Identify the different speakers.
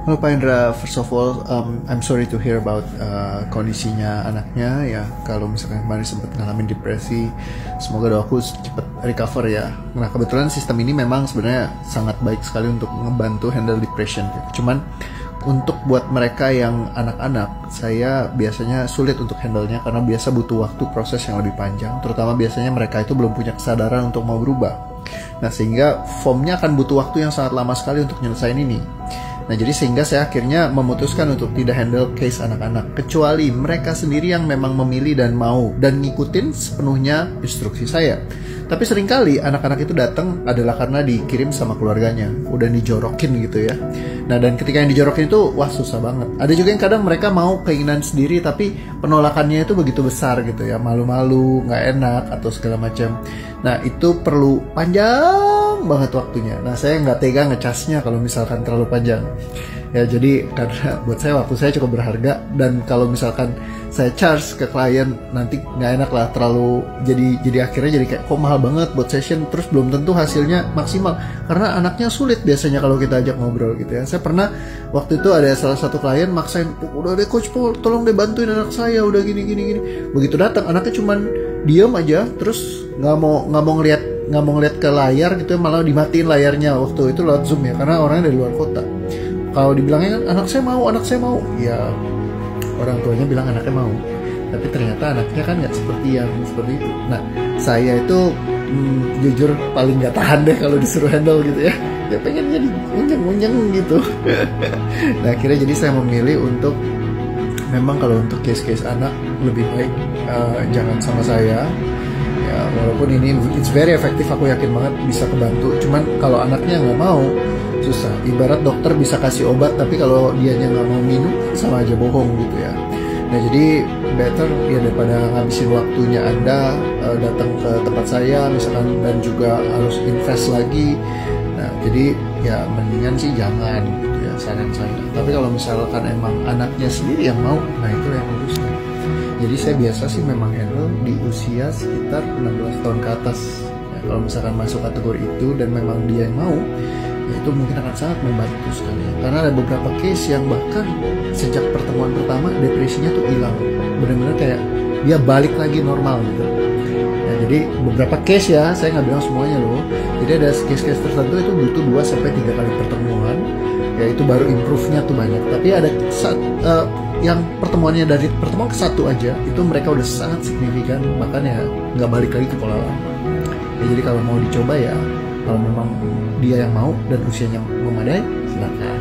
Speaker 1: Halo Pak Indra, first of all, I'm sorry to hear about kondisinya anaknya ya. Kalau misalkan kemarin sempat ngalamin depresi, semoga doaku cepat recover ya. Nah kebetulan sistem ini memang sebenarnya sangat baik sekali untuk ngebantu handle depression. Cuman untuk buat mereka yang anak-anak, saya biasanya sulit untuk handle-nya karena biasa butuh waktu proses yang lebih panjang. Terutama biasanya mereka itu belum punya kesadaran untuk mau berubah. Nah sehingga formnya akan butuh waktu yang sangat lama sekali untuk nyelesain ini. Nah jadi sehingga saya akhirnya memutuskan untuk tidak handle case anak-anak, kecuali mereka sendiri yang memang memilih dan mau dan ngikutin sepenuhnya instruksi saya. Tapi seringkali anak-anak itu datang adalah karena dikirim sama keluarganya, udah dijorokin gitu ya. Nah dan ketika yang dijorokin itu wah susah banget. Ada juga yang kadang mereka mau keinginan sendiri tapi penolakannya itu begitu besar gitu ya, malu-malu, nggak enak atau segala macam. Nah itu perlu panjang banget waktunya. Nah saya nggak tega ngecasnya kalau misalkan terlalu panjang. Ya jadi karena buat saya waktu saya cukup berharga, dan kalau misalkan saya charge ke klien nanti nggak enak lah, terlalu jadi akhirnya jadi kayak kok mahal banget buat session, terus belum tentu hasilnya maksimal karena anaknya sulit biasanya kalau kita ajak ngobrol gitu ya. Saya pernah waktu itu ada salah satu klien maksain, udah deh coach Paul tolong deh bantuin anak saya udah gini. Begitu datang anaknya cuman diem aja, terus nggak mau ngeliat ke layar gitu ya, malah dimatiin layarnya waktu itu lewat Zoom ya karena orangnya dari luar kota. Kalau dibilangnya kan anak saya mau ya, orang tuanya bilang anaknya mau, tapi ternyata anaknya kan nggak seperti itu. Nah saya itu jujur paling nggak tahan deh kalau disuruh handle gitu ya, ya pengen jadi unyeng gitu. Nah akhirnya jadi saya memilih untuk memang kalau untuk case-case anak lebih baik jangan sama saya ya, walaupun ini it's very effective, aku yakin banget bisa kebantu. Cuman kalau anaknya nggak mau, susah. Ibarat dokter bisa kasih obat tapi kalau dianya nggak mau minum sama aja bohong gitu ya. Nah jadi better ya daripada ngabisin waktunya Anda datang ke tempat saya misalkan dan juga harus invest lagi. Nah jadi ya mendingan sih jangan gitu ya, saran saya. Tapi kalau misalkan emang anaknya sendiri yang mau, nah itu yang harusnya. Jadi saya biasa sih memang handle di usia sekitar 16 tahun ke atas ya, kalau misalkan masuk kategori itu dan memang dia yang mau, ya itu mungkin akan sangat membantu sekali ya. Karena ada beberapa case yang bahkan sejak pertemuan pertama depresinya tuh hilang, benar-benar kayak dia balik lagi normal gitu. Nah jadi beberapa case ya, saya nggak bilang semuanya loh, jadi ada case-case tertentu itu butuh 2-3 kali pertemuan ya, itu baru improve-nya tuh banyak. Tapi ada yang pertemuannya dari pertemuan ke satu aja itu mereka udah sangat signifikan, bahkan ya nggak balik lagi ke pola lama ya. Jadi kalau mau dicoba ya, kalau memang dia yang mau dan usianya memadai, silakan.